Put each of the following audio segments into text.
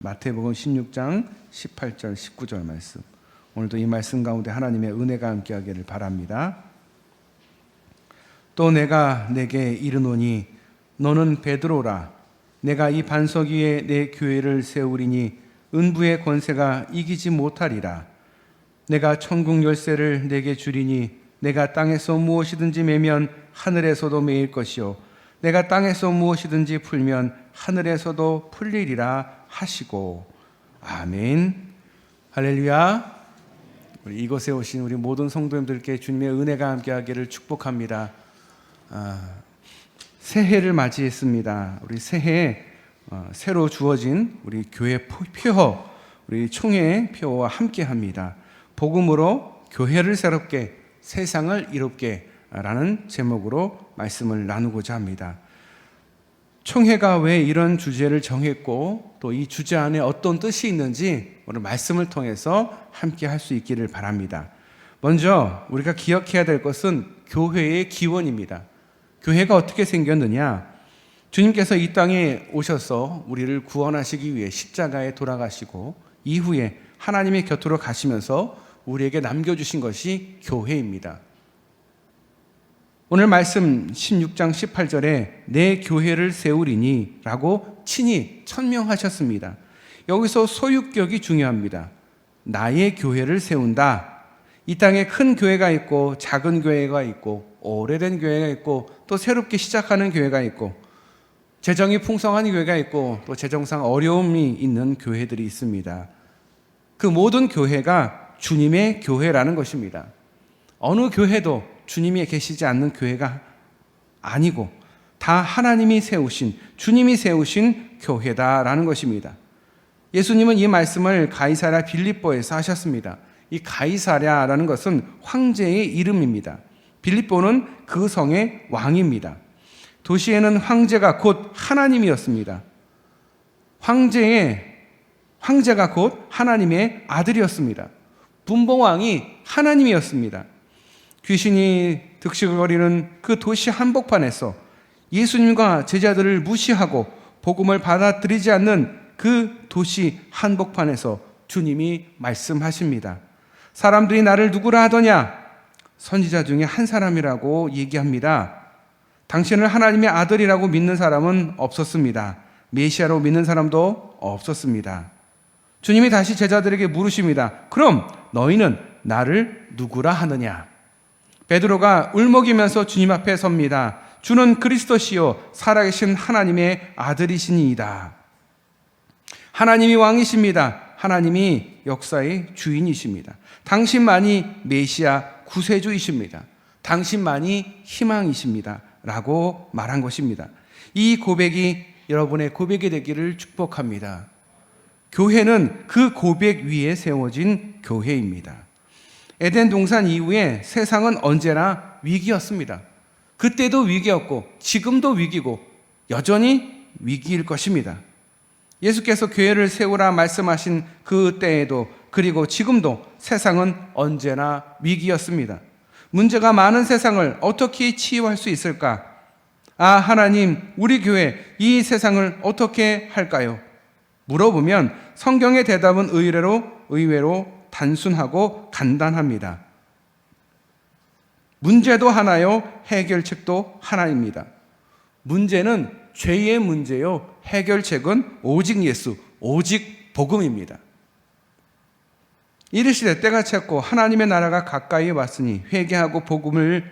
마태복음 16장 18절 19절 말씀. 오늘도 이 말씀 가운데 하나님의 은혜가 함께하기를 바랍니다. 또 내가 내게 이르노니 너는 베드로라. 내가 이 반석 위에 내 교회를 세우리니 은부의 권세가 이기지 못하리라. 내가 천국 열쇠를 내게 주리니 내가 땅에서 무엇이든지 매면 하늘에서도 매일 것이요 내가 땅에서 무엇이든지 풀면 하늘에서도 풀리리라 하시고. 아멘. 할렐루야. 우리 이곳에 오신 우리 모든 성도님들께 주님의 은혜가 함께하기를 축복합니다. 새해를 맞이했습니다. 우리 새해에 새로 주어진 우리 교회 표어, 우리 총회의 표어와 함께합니다. 복음으로 교회를 새롭게 세상을 이롭게 라는 제목으로 말씀을 나누고자 합니다. 총회가 왜 이런 주제를 정했고 또 이 주제 안에 어떤 뜻이 있는지 오늘 말씀을 통해서 함께 할 수 있기를 바랍니다. 먼저 우리가 기억해야 될 것은 교회의 기원입니다. 교회가 어떻게 생겼느냐? 주님께서 이 땅에 오셔서 우리를 구원하시기 위해 십자가에 돌아가시고 이후에 하나님의 곁으로 가시면서 우리에게 남겨주신 것이 교회입니다. 오늘 말씀 16장 18절에 내 교회를 세우리니 라고 친히 천명하셨습니다. 여기서 소유격이 중요합니다. 나의 교회를 세운다. 이 땅에 큰 교회가 있고 작은 교회가 있고 오래된 교회가 있고 또 새롭게 시작하는 교회가 있고 재정이 풍성한 교회가 있고 또 재정상 어려움이 있는 교회들이 있습니다. 그 모든 교회가 주님의 교회라는 것입니다. 어느 교회도 주님이 계시지 않는 교회가 아니고 다 하나님이 세우신, 주님이 세우신 교회다라는 것입니다. 예수님은 이 말씀을 가이사랴 빌립보에서 하셨습니다. 이 가이사랴라는 것은 황제의 이름입니다. 빌립보는 그 성의 왕입니다. 도시에는 황제가 곧 하나님이었습니다. 황제가 곧 하나님의 아들이었습니다. 분봉왕이 하나님이었습니다. 귀신이 득실거리는 그 도시 한복판에서 예수님과 제자들을 무시하고 복음을 받아들이지 않는 그 도시 한복판에서 주님이 말씀하십니다. 사람들이 나를 누구라 하더냐? 선지자 중에 한 사람이라고 얘기합니다. 당신을 하나님의 아들이라고 믿는 사람은 없었습니다. 메시아로 믿는 사람도 없었습니다. 주님이 다시 제자들에게 물으십니다. 그럼 너희는 나를 누구라 하느냐? 베드로가 울먹이면서 주님 앞에 섭니다. 주는 그리스도시요 살아계신 하나님의 아들이시니이다. 하나님이 왕이십니다. 하나님이 역사의 주인이십니다. 당신만이 메시아 구세주이십니다. 당신만이 희망이십니다. 라고 말한 것입니다. 이 고백이 여러분의 고백이 되기를 축복합니다. 교회는 그 고백 위에 세워진 교회입니다. 에덴 동산 이후에 세상은 언제나 위기였습니다. 그때도 위기였고 지금도 위기고 여전히 위기일 것입니다. 예수께서 교회를 세우라 말씀하신 그 때에도 그리고 지금도 세상은 언제나 위기였습니다. 문제가 많은 세상을 어떻게 치유할 수 있을까? 하나님, 우리 교회 이 세상을 어떻게 할까요? 물어보면 성경의 대답은 의외로 단순하고 간단합니다. 문제도 하나요, 해결책도 하나입니다. 문제는 죄의 문제요, 해결책은 오직 예수, 오직 복음입니다. 이르시되 때가 찼고 하나님의 나라가 가까이 왔으니 회개하고 복음을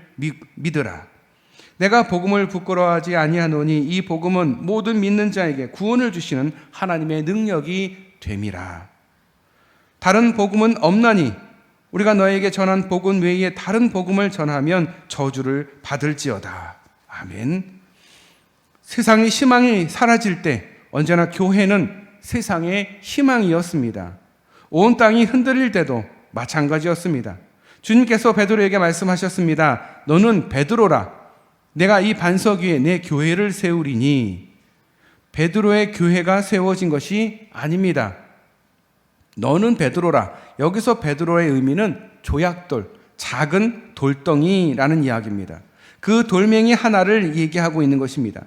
믿으라. 내가 복음을 부끄러워하지 아니하노니 이 복음은 모든 믿는 자에게 구원을 주시는 하나님의 능력이 됨이라. 다른 복음은 없나니 우리가 너에게 전한 복음 외에 다른 복음을 전하면 저주를 받을지어다. 아멘. 세상의 희망이 사라질 때 언제나 교회는 세상의 희망이었습니다. 온 땅이 흔들릴 때도 마찬가지였습니다. 주님께서 베드로에게 말씀하셨습니다. 너는 베드로라. 내가 이 반석 위에 내 교회를 세우리니. 베드로의 교회가 세워진 것이 아닙니다. 너는 베드로라. 여기서 베드로의 의미는 조약돌, 작은 돌덩이라는 이야기입니다. 그 돌멩이 하나를 얘기하고 있는 것입니다.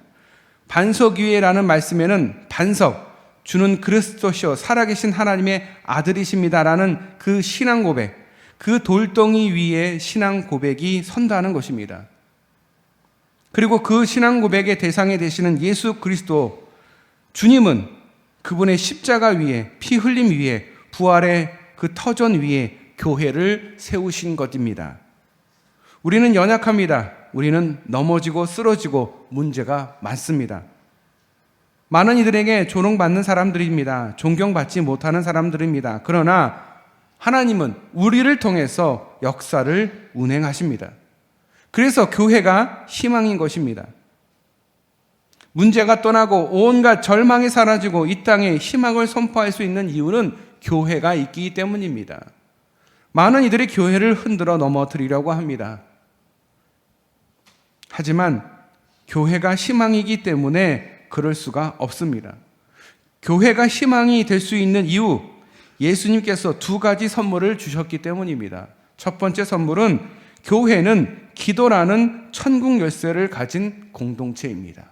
반석 위에라는 말씀에는 반석, 주는 그리스도시요 살아계신 하나님의 아들이십니다라는 그 신앙 고백, 그 돌덩이 위에 신앙 고백이 선다는 것입니다. 그리고 그 신앙 고백의 대상이 되시는 예수 그리스도, 주님은 그분의 십자가 위에, 피 흘림 위에, 부활의 그 터전 위에 교회를 세우신 것입니다. 우리는 연약합니다. 우리는 넘어지고 쓰러지고 문제가 많습니다. 많은 이들에게 조롱받는 사람들입니다. 존경받지 못하는 사람들입니다. 그러나 하나님은 우리를 통해서 역사를 운행하십니다. 그래서 교회가 희망인 것입니다. 문제가 떠나고 온갖 절망이 사라지고 이 땅에 희망을 선포할 수 있는 이유는 교회가 있기 때문입니다. 많은 이들이 교회를 흔들어 넘어뜨리려고 합니다. 하지만 교회가 희망이기 때문에 그럴 수가 없습니다. 교회가 희망이 될 수 있는 이유, 예수님께서 두 가지 선물을 주셨기 때문입니다. 첫 번째 선물은 교회는 기도라는 천국 열쇠를 가진 공동체입니다.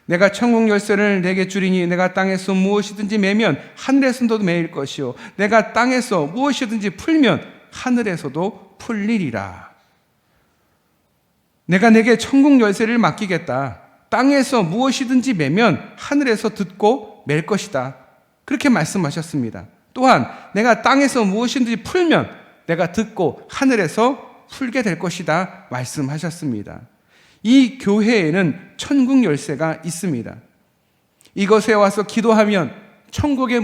내가 천국 열쇠를 내게 주리니 내가 땅에서 무엇이든지 매면 하늘에서도 매일 것이요 내가 땅에서 무엇이든지 풀면 하늘에서도 풀리리라. 내가 내게 천국 열쇠를 맡기겠다. 땅에서 무엇이든지 매면 하늘에서 듣고 맬 것이다. 그렇게 말씀하셨습니다. 또한 내가 땅에서 무엇이든지 풀면 내가 듣고 하늘에서 풀게 될 것이다 말씀하셨습니다. 이 교회에는 천국 열쇠가 있습니다. 이것에 와서 기도하면 지옥의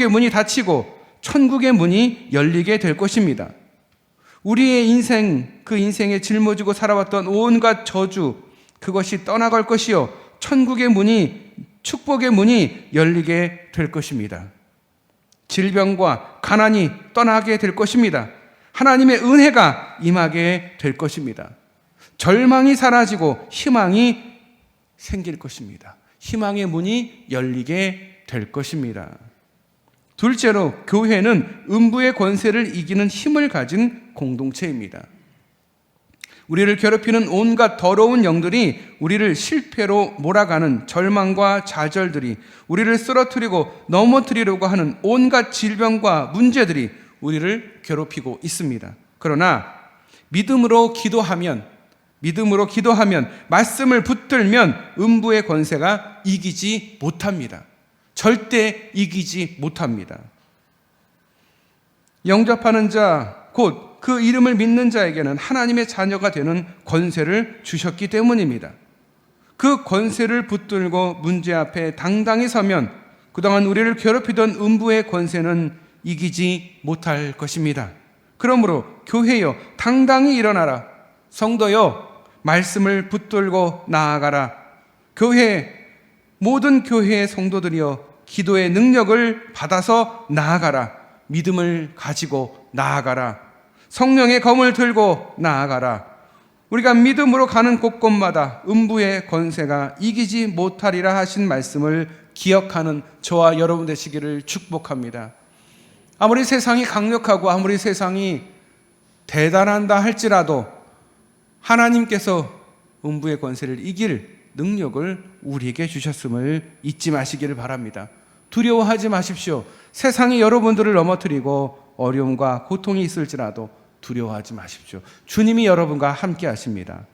문이 닫히고 천국의 문이 열리게 될 것입니다. 우리의 인생, 그 인생에 짊어지고 살아왔던 온갖 저주, 그것이 떠나갈 것이요 천국의 문이, 축복의 문이 열리게 될 것입니다. 질병과 가난이 떠나게 될 것입니다. 하나님의 은혜가 임하게 될 것입니다. 절망이 사라지고 희망이 생길 것입니다. 희망의 문이 열리게 될 것입니다. 둘째로 교회는 음부의 권세를 이기는 힘을 가진 공동체입니다. 우리를 괴롭히는 온갖 더러운 영들이 우리를 실패로 몰아가는 절망과 좌절들이, 우리를 쓰러뜨리고 넘어뜨리려고 하는 온갖 질병과 문제들이 우리를 괴롭히고 있습니다. 그러나 믿음으로 기도하면, 말씀을 붙들면 음부의 권세가 이기지 못합니다. 절대 이기지 못합니다. 영접하는 자, 곧 그 이름을 믿는 자에게는 하나님의 자녀가 되는 권세를 주셨기 때문입니다. 그 권세를 붙들고 문제 앞에 당당히 서면 그동안 우리를 괴롭히던 음부의 권세는 이기지 못할 것입니다. 그러므로 교회여 당당히 일어나라. 성도여 말씀을 붙들고 나아가라. 모든 교회의 성도들이여 기도의 능력을 받아서 나아가라. 믿음을 가지고 나아가라. 성령의 검을 들고 나아가라. 우리가 믿음으로 가는 곳곳마다 음부의 권세가 이기지 못하리라 하신 말씀을 기억하는 저와 여러분 되시기를 축복합니다. 아무리 세상이 강력하고 아무리 세상이 대단한다 할지라도 하나님께서 음부의 권세를 이길 능력을 우리에게 주셨음을 잊지 마시기를 바랍니다. 두려워하지 마십시오. 세상이 여러분들을 넘어뜨리고 어려움과 고통이 있을지라도 두려워하지 마십시오. 주님이 여러분과 함께 하십니다.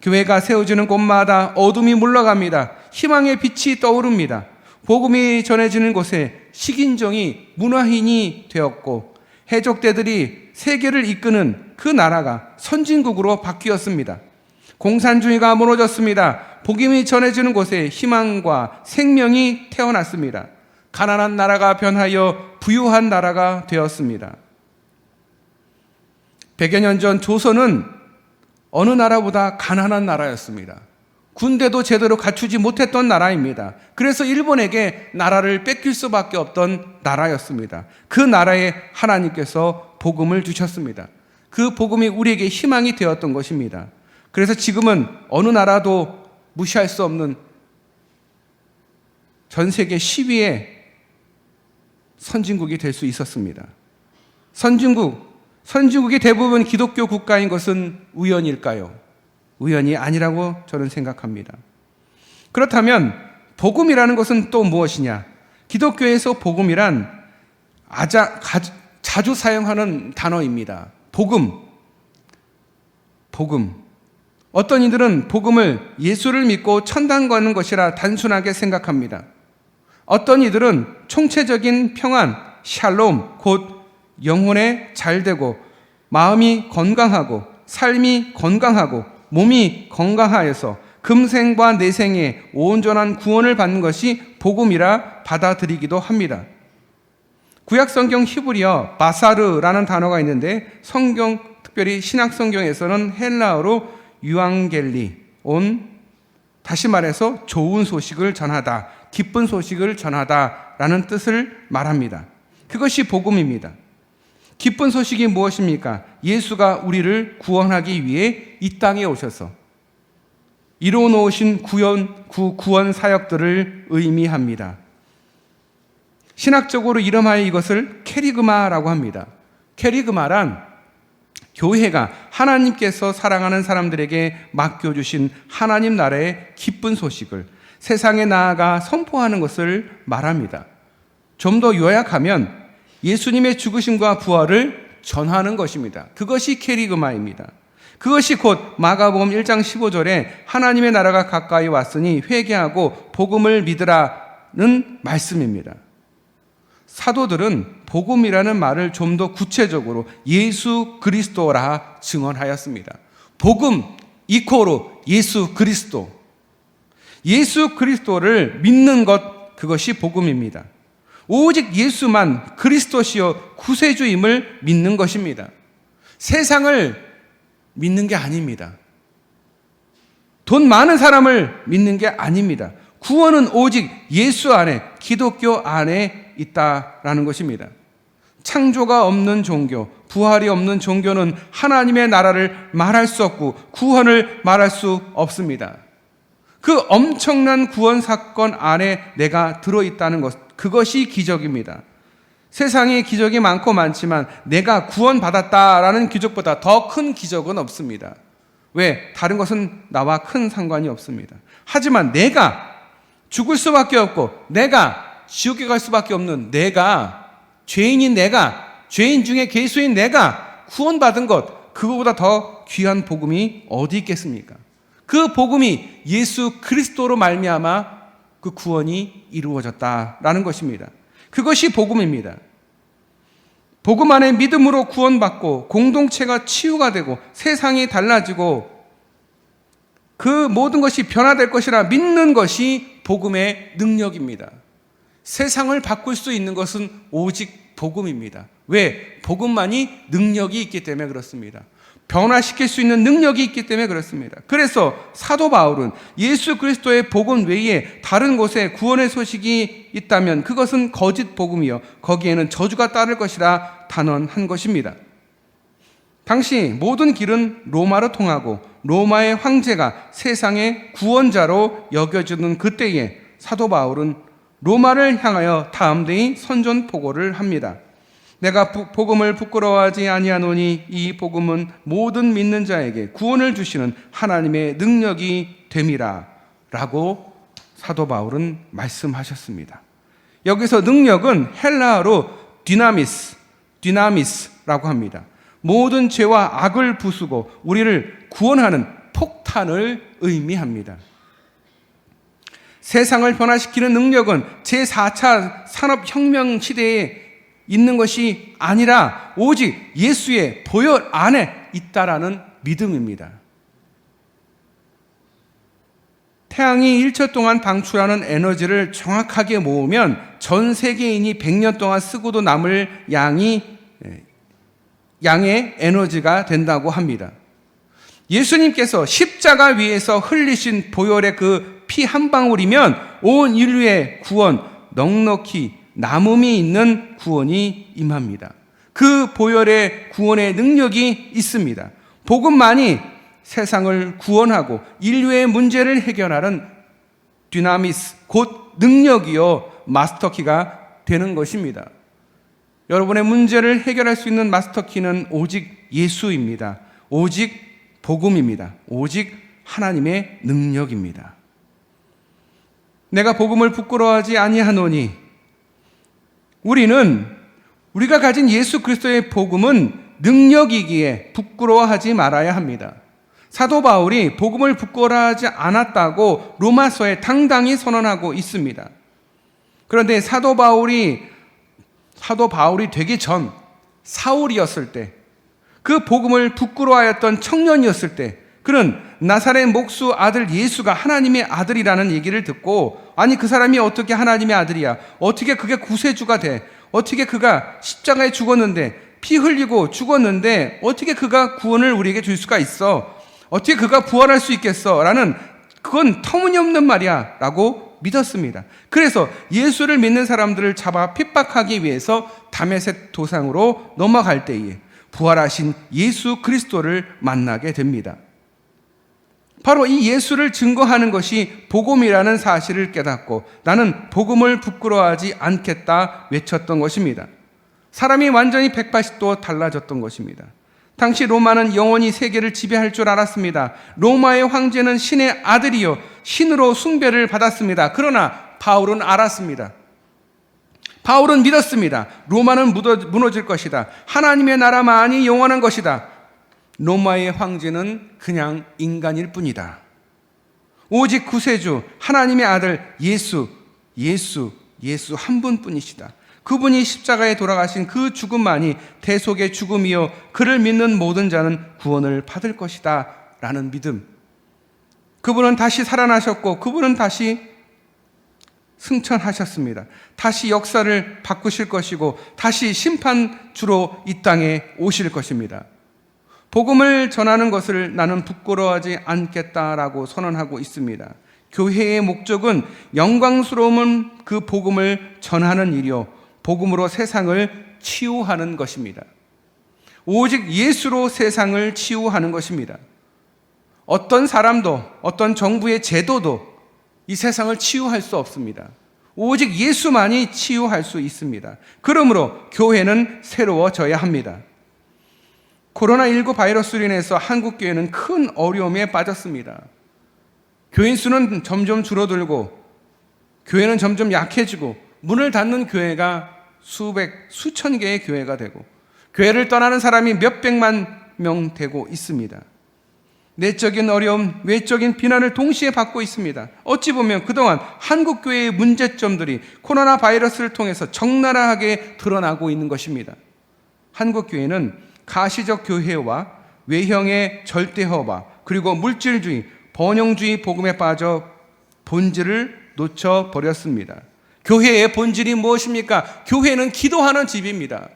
교회가 세워지는 곳마다 어둠이 물러갑니다. 희망의 빛이 떠오릅니다. 복음이 전해지는 곳에 식인종이 문화인이 되었고 해족대들이 세계를 이끄는 그 나라가 선진국으로 바뀌었습니다. 공산주의가 무너졌습니다. 복음이 전해지는 곳에 희망과 생명이 태어났습니다. 가난한 나라가 변하여 부유한 나라가 되었습니다. 100여 년 전 조선은 어느 나라보다 가난한 나라였습니다. 군대도 제대로 갖추지 못했던 나라입니다. 그래서 일본에게 나라를 뺏길 수밖에 없던 나라였습니다. 그 나라에 하나님께서 복음을 주셨습니다. 그 복음이 우리에게 희망이 되었던 것입니다. 그래서 지금은 어느 나라도 무시할 수 없는 전 세계 10위의 선진국이 될 수 있었습니다. 선진국이 대부분 기독교 국가인 것은 우연일까요? 우연이 아니라고 저는 생각합니다. 그렇다면 복음이라는 것은 또 무엇이냐? 기독교에서 복음이란 자주 사용하는 단어입니다. 복음. 어떤 이들은 복음을 예수를 믿고 천당 가는 것이라 단순하게 생각합니다. 어떤 이들은 총체적인 평안, 샬롬, 곧 영혼에 잘되고 마음이 건강하고 삶이 건강하고 몸이 건강하여서 금생과 내생에 온전한 구원을 받는 것이 복음이라 받아들이기도 합니다. 구약 성경 히브리어 바사르라는 단어가 있는데 성경, 특별히 신약 성경에서는 헬라어로 유앙겔리, 다시 말해서 좋은 소식을 전하다, 기쁜 소식을 전하다라는 뜻을 말합니다. 그것이 복음입니다. 기쁜 소식이 무엇입니까? 예수가 우리를 구원하기 위해 이 땅에 오셔서 이루어 놓으신 구원 사역들을 의미합니다. 신학적으로 이름하여 이것을 캐리그마라고 합니다. 캐리그마란 교회가 하나님께서 사랑하는 사람들에게 맡겨주신 하나님 나라의 기쁜 소식을 세상에 나아가 선포하는 것을 말합니다. 좀 더 요약하면 예수님의 죽으심과 부활을 전하는 것입니다. 그것이 캐리그마입니다. 그것이 곧 마가복음 1장 15절에 하나님의 나라가 가까이 왔으니 회개하고 복음을 믿으라는 말씀입니다. 사도들은 복음이라는 말을 좀 더 구체적으로 예수 그리스도라 증언하였습니다. 복음 이코로 예수 그리스도. 예수 그리스도를 믿는 것, 그것이 복음입니다. 오직 예수만 그리스도시요 구세주임을 믿는 것입니다. 세상을 믿는 게 아닙니다. 돈 많은 사람을 믿는 게 아닙니다. 구원은 오직 예수 안에, 기독교 안에 있다라는 것입니다. 창조가 없는 종교, 부활이 없는 종교는 하나님의 나라를 말할 수 없고 구원을 말할 수 없습니다. 그 엄청난 구원 사건 안에 내가 들어있다는 것, 그것이 기적입니다. 세상에 기적이 많고 많지만 내가 구원받았다라는 기적보다 더 큰 기적은 없습니다. 왜? 다른 것은 나와 큰 상관이 없습니다. 하지만 내가 죽을 수밖에 없고 내가 지옥에 갈 수밖에 없는 죄인 중에 괴수인 내가 구원받은 것, 그거보다 더 귀한 복음이 어디 있겠습니까? 그 복음이 예수 그리스도로 말미암아 그 구원이 이루어졌다라는 것입니다. 그것이 복음입니다. 복음 안에 믿음으로 구원받고 공동체가 치유가 되고 세상이 달라지고 그 모든 것이 변화될 것이라 믿는 것이 복음의 능력입니다. 세상을 바꿀 수 있는 것은 오직 복음입니다. 왜? 복음만이 능력이 있기 때문에 그렇습니다. 변화시킬 수 있는 능력이 있기 때문에 그렇습니다. 그래서 사도 바울은 예수 그리스도의 복음 외에 다른 곳에 구원의 소식이 있다면 그것은 거짓 복음이요 거기에는 저주가 따를 것이라 단언한 것입니다. 당시 모든 길은 로마로 통하고 로마의 황제가 세상의 구원자로 여겨주는 그때에 사도 바울은 로마를 향하여 다음대의 선전포고를 합니다. 내가 복음을 부끄러워하지 아니하노니 이 복음은 모든 믿는 자에게 구원을 주시는 하나님의 능력이 됨이라 라고 사도 바울은 말씀하셨습니다. 여기서 능력은 헬라어로 디나미스라고 합니다. 모든 죄와 악을 부수고 우리를 구원하는 폭탄을 의미합니다. 세상을 변화시키는 능력은 제4차 산업혁명 시대에 있는 것이 아니라 오직 예수의 보혈 안에 있다라는 믿음입니다. 태양이 1초 동안 방출하는 에너지를 정확하게 모으면 전 세계인이 100년 동안 쓰고도 남을 양의 에너지가 된다고 합니다. 예수님께서 십자가 위에서 흘리신 보혈의 그 피 한 방울이면 온 인류의 구원, 넉넉히 남음이 있는 구원이 임합니다. 그 보혈의 구원의 능력이 있습니다. 복음만이 세상을 구원하고 인류의 문제를 해결하는 디나미스, 곧 능력이요 마스터키가 되는 것입니다. 여러분의 문제를 해결할 수 있는 마스터키는 오직 예수입니다. 오직 복음입니다. 오직 하나님의 능력입니다. 내가 복음을 부끄러워하지 아니하노니, 우리가 가진 예수 그리스도의 복음은 능력이기에 부끄러워하지 말아야 합니다. 사도 바울이 복음을 부끄러워하지 않았다고 로마서에 당당히 선언하고 있습니다. 그런데 사도 바울이 되기 전 사울이었을 때, 그 복음을 부끄러워하였던 청년이었을 때, 그는 나사렛 목수 아들 예수가 하나님의 아들이라는 얘기를 듣고, 아니 그 사람이 어떻게 하나님의 아들이야? 어떻게 그게 구세주가 돼? 어떻게 그가 십자가에 죽었는데, 피 흘리고 죽었는데 어떻게 그가 구원을 우리에게 줄 수가 있어? 어떻게 그가 부활할 수 있겠어? 라는, 그건 터무니없는 말이야 라고 믿었습니다. 그래서 예수를 믿는 사람들을 잡아 핍박하기 위해서 다메섹 도상으로 넘어갈 때에 부활하신 예수 그리스도를 만나게 됩니다. 바로 이 예수를 증거하는 것이 복음이라는 사실을 깨닫고 나는 복음을 부끄러워하지 않겠다 외쳤던 것입니다. 사람이 완전히 180도 달라졌던 것입니다. 당시 로마는 영원히 세계를 지배할 줄 알았습니다. 로마의 황제는 신의 아들이요 신으로 숭배를 받았습니다. 그러나 바울은 알았습니다. 바울은 믿었습니다. 로마는 무너질 것이다. 하나님의 나라만이 영원한 것이다. 로마의 황제는 그냥 인간일 뿐이다. 오직 구세주 하나님의 아들 예수 한 분뿐이시다. 그분이 십자가에 돌아가신 그 죽음만이 대속의 죽음이요 그를 믿는 모든 자는 구원을 받을 것이다 라는 믿음. 그분은 다시 살아나셨고 그분은 다시 승천하셨습니다. 다시 역사를 바꾸실 것이고 다시 심판주로 이 땅에 오실 것입니다. 복음을 전하는 것을 나는 부끄러워하지 않겠다라고 선언하고 있습니다. 교회의 목적은 영광스러운 그 복음을 전하는 일이요 복음으로 세상을 치유하는 것입니다. 오직 예수로 세상을 치유하는 것입니다. 어떤 사람도 어떤 정부의 제도도 이 세상을 치유할 수 없습니다. 오직 예수만이 치유할 수 있습니다. 그러므로 교회는 새로워져야 합니다. 코로나19 바이러스로 인해서 한국교회는 큰 어려움에 빠졌습니다. 교인 수는 점점 줄어들고 교회는 점점 약해지고 문을 닫는 교회가 수천 개의 교회가 되고 교회를 떠나는 사람이 몇백만 명 되고 있습니다. 내적인 어려움, 외적인 비난을 동시에 받고 있습니다. 어찌 보면 그동안 한국교회의 문제점들이 코로나 바이러스를 통해서 적나라하게 드러나고 있는 것입니다. 한국교회는 가시적 교회와 외형의 절대화와 그리고 물질주의, 번영주의 복음에 빠져 본질을 놓쳐버렸습니다. 교회의 본질이 무엇입니까? 교회는 기도하는 집입니다.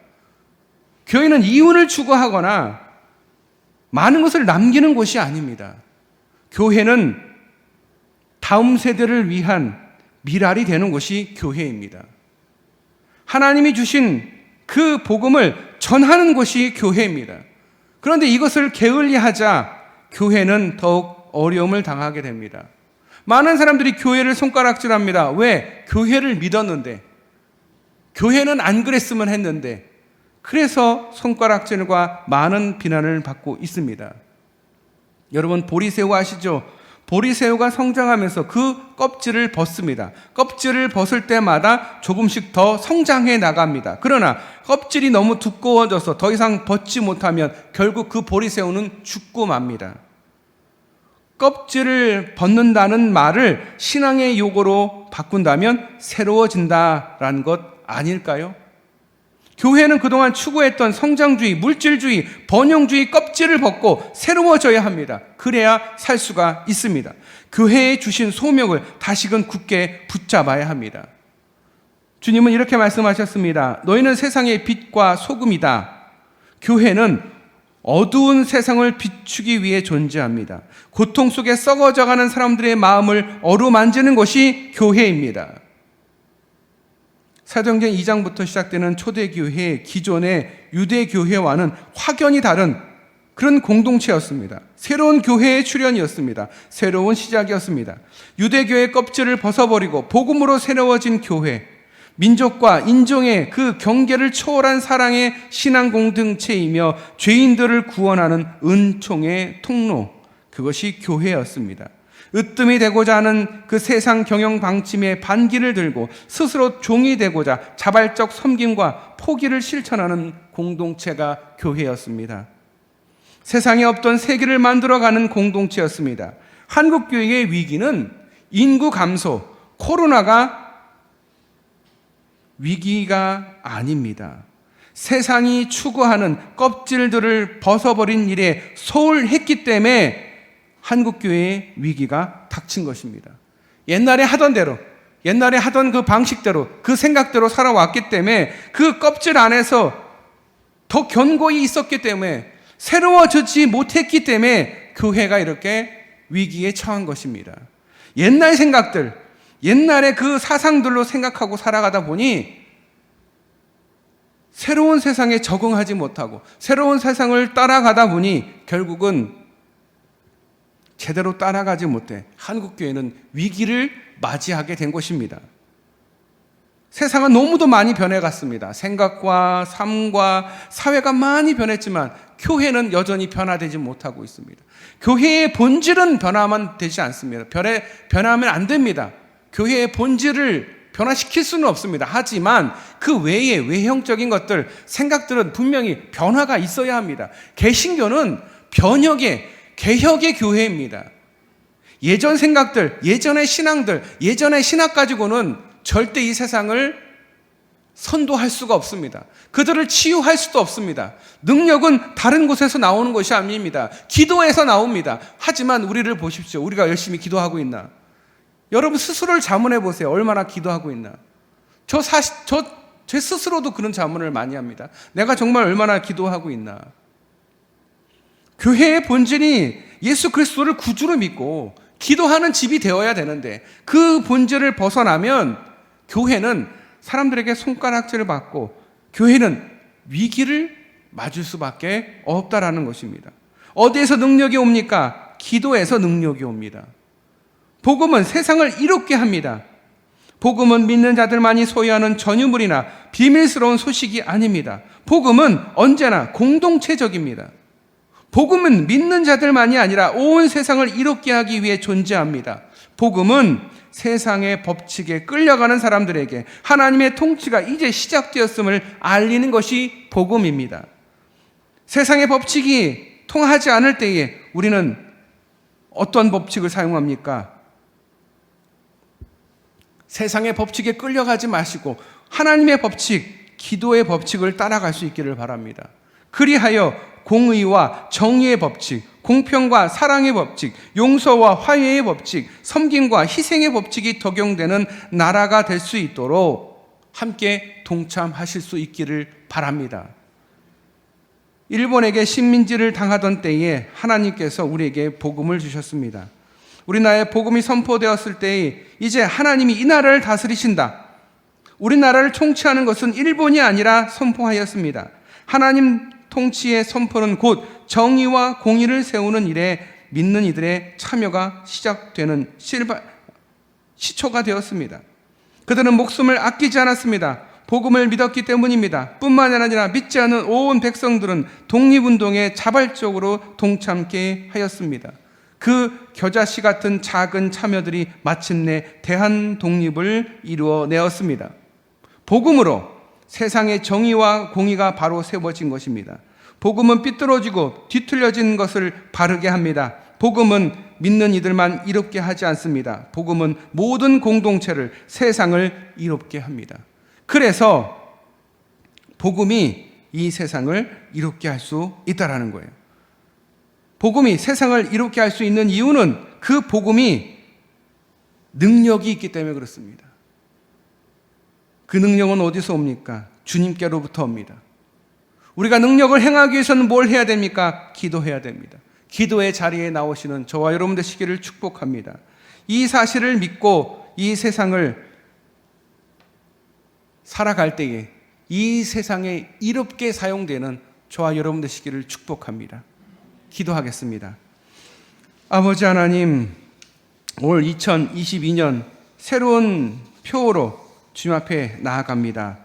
교회는 이윤을 추구하거나 많은 것을 남기는 곳이 아닙니다. 교회는 다음 세대를 위한 미랄이 되는 곳이 교회입니다. 하나님이 주신 그 복음을 전하는 곳이 교회입니다. 그런데 이것을 게을리하자 교회는 더욱 어려움을 당하게 됩니다. 많은 사람들이 교회를 손가락질합니다. 왜? 교회를 믿었는데, 교회는 안 그랬으면 했는데, 그래서 손가락질과 많은 비난을 받고 있습니다. 여러분 보리새우 아시죠? 보리새우가 성장하면서 그 껍질을 벗습니다. 껍질을 벗을 때마다 조금씩 더 성장해 나갑니다. 그러나 껍질이 너무 두꺼워져서 더 이상 벗지 못하면 결국 그 보리새우는 죽고 맙니다. 껍질을 벗는다는 말을 신앙의 용어로 바꾼다면 새로워진다라는 것 아닐까요? 교회는 그동안 추구했던 성장주의, 물질주의, 번영주의 껍질을 벗고 새로워져야 합니다. 그래야 살 수가 있습니다. 교회에 주신 소명을 다시금 굳게 붙잡아야 합니다. 주님은 이렇게 말씀하셨습니다. 너희는 세상의 빛과 소금이다. 교회는 어두운 세상을 비추기 위해 존재합니다. 고통 속에 썩어져가는 사람들의 마음을 어루만지는 것이 교회입니다. 사도행전 2장부터 시작되는 초대교회, 기존의 유대교회와는 확연히 다른 그런 공동체였습니다. 새로운 교회의 출현이었습니다. 새로운 시작이었습니다. 유대교의 껍질을 벗어버리고 복음으로 새로워진 교회, 민족과 인종의 그 경계를 초월한 사랑의 신앙 공동체이며 죄인들을 구원하는 은총의 통로, 그것이 교회였습니다. 으뜸이 되고자 하는 그 세상 경영 방침의 반기를 들고 스스로 종이 되고자 자발적 섬김과 포기를 실천하는 공동체가 교회였습니다. 세상에 없던 세계를 만들어가는 공동체였습니다. 한국교회의 위기는 인구 감소, 코로나가 위기가 아닙니다. 세상이 추구하는 껍질들을 벗어버린 일에 소홀했기 때문에 한국교회의 위기가 닥친 것입니다. 옛날에 하던 대로, 옛날에 하던 그 방식대로, 그 생각대로 살아왔기 때문에 그 껍질 안에서 더 견고히 있었기 때문에 새로워지지 못했기 때문에 교회가 이렇게 위기에 처한 것입니다. 옛날 생각들, 옛날의 그 사상들로 생각하고 살아가다 보니 새로운 세상에 적응하지 못하고 새로운 세상을 따라가다 보니 결국은 제대로 따라가지 못해 한국교회는 위기를 맞이하게 된 것입니다. 세상은 너무도 많이 변해갔습니다. 생각과 삶과 사회가 많이 변했지만 교회는 여전히 변화되지 못하고 있습니다. 교회의 본질은 변화만 되지 않습니다. 변화하면 안 됩니다. 교회의 본질을 변화시킬 수는 없습니다. 하지만 그 외에 외형적인 것들, 생각들은 분명히 변화가 있어야 합니다. 개신교는 개혁의 교회입니다. 예전 생각들, 예전의 신앙들, 예전의 신학 가지고는 절대 이 세상을 선도할 수가 없습니다. 그들을 치유할 수도 없습니다. 능력은 다른 곳에서 나오는 것이 아닙니다. 기도에서 나옵니다. 하지만 우리를 보십시오. 우리가 열심히 기도하고 있나? 여러분 스스로를 자문해 보세요. 얼마나 기도하고 있나? 제 스스로도 그런 자문을 많이 합니다. 내가 정말 얼마나 기도하고 있나? 교회의 본질이 예수 그리스도를 구주로 믿고 기도하는 집이 되어야 되는데 그 본질을 벗어나면 교회는 사람들에게 손가락질을 받고 교회는 위기를 맞을 수밖에 없다라는 것입니다. 어디에서 능력이 옵니까? 기도에서 능력이 옵니다. 복음은 세상을 이롭게 합니다. 복음은 믿는 자들만이 소유하는 전유물이나 비밀스러운 소식이 아닙니다. 복음은 언제나 공동체적입니다. 복음은 믿는 자들만이 아니라 온 세상을 이롭게 하기 위해 존재합니다. 복음은 세상의 법칙에 끌려가는 사람들에게 하나님의 통치가 이제 시작되었음을 알리는 것이 복음입니다. 세상의 법칙이 통하지 않을 때에 우리는 어떤 법칙을 사용합니까? 세상의 법칙에 끌려가지 마시고 하나님의 법칙, 기도의 법칙을 따라갈 수 있기를 바랍니다. 그리하여 공의와 정의의 법칙, 공평과 사랑의 법칙, 용서와 화해의 법칙, 섬김과 희생의 법칙이 적용되는 나라가 될 수 있도록 함께 동참하실 수 있기를 바랍니다. 일본에게 식민지를 당하던 때에 하나님께서 우리에게 복음을 주셨습니다. 우리나라에 복음이 선포되었을 때에 이제 하나님이 이 나라를 다스리신다. 우리나라를 통치하는 것은 일본이 아니라 선포하였습니다. 하나님 통치의 선포는 곧 정의와 공의를 세우는 일에 믿는 이들의 참여가 시작되는 시초가 되었습니다. 그들은 목숨을 아끼지 않았습니다. 복음을 믿었기 때문입니다. 뿐만 아니라 믿지 않은 온 백성들은 독립운동에 자발적으로 동참케 하였습니다. 그 겨자씨 같은 작은 참여들이 마침내 대한 독립을 이루어내었습니다. 복음으로 세상의 정의와 공의가 바로 세워진 것입니다. 복음은 삐뚤어지고 뒤틀려진 것을 바르게 합니다. 복음은 믿는 이들만 이롭게 하지 않습니다. 복음은 모든 공동체를, 세상을 이롭게 합니다. 그래서 복음이 이 세상을 이롭게 할 수 있다는 거예요. 복음이 세상을 이롭게 할 수 있는 이유는 그 복음이 능력이 있기 때문에 그렇습니다. 그 능력은 어디서 옵니까? 주님께로부터 옵니다. 우리가 능력을 행하기 위해서는 뭘 해야 됩니까? 기도해야 됩니다. 기도의 자리에 나오시는 저와 여러분 되시기를 축복합니다. 이 사실을 믿고 이 세상을 살아갈 때에 이 세상에 이롭게 사용되는 저와 여러분 되시기를 축복합니다. 기도하겠습니다. 아버지 하나님, 올 2022년 새로운 표로 주님 앞에 나아갑니다.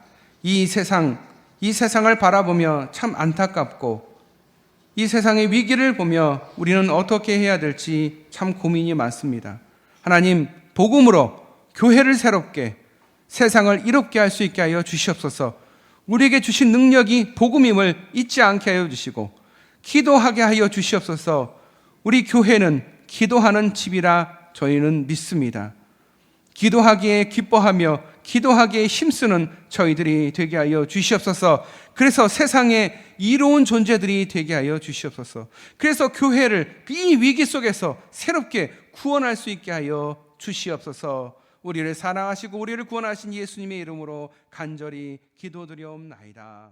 이 세상을 바라보며 참 안타깝고 이 세상의 위기를 보며 우리는 어떻게 해야 될지 참 고민이 많습니다. 하나님, 복음으로 교회를 새롭게, 세상을 이롭게 할 수 있게 하여 주시옵소서. 우리에게 주신 능력이 복음임을 잊지 않게 하여 주시고 기도하게 하여 주시옵소서. 우리 교회는 기도하는 집이라 저희는 믿습니다. 기도하기에 기뻐하며 기도하기에 힘쓰는 저희들이 되게 하여 주시옵소서. 그래서 세상에 이로운 존재들이 되게 하여 주시옵소서. 그래서 교회를 이 위기 속에서 새롭게 구원할 수 있게 하여 주시옵소서. 우리를 사랑하시고 우리를 구원하신 예수님의 이름으로 간절히 기도드리옵나이다.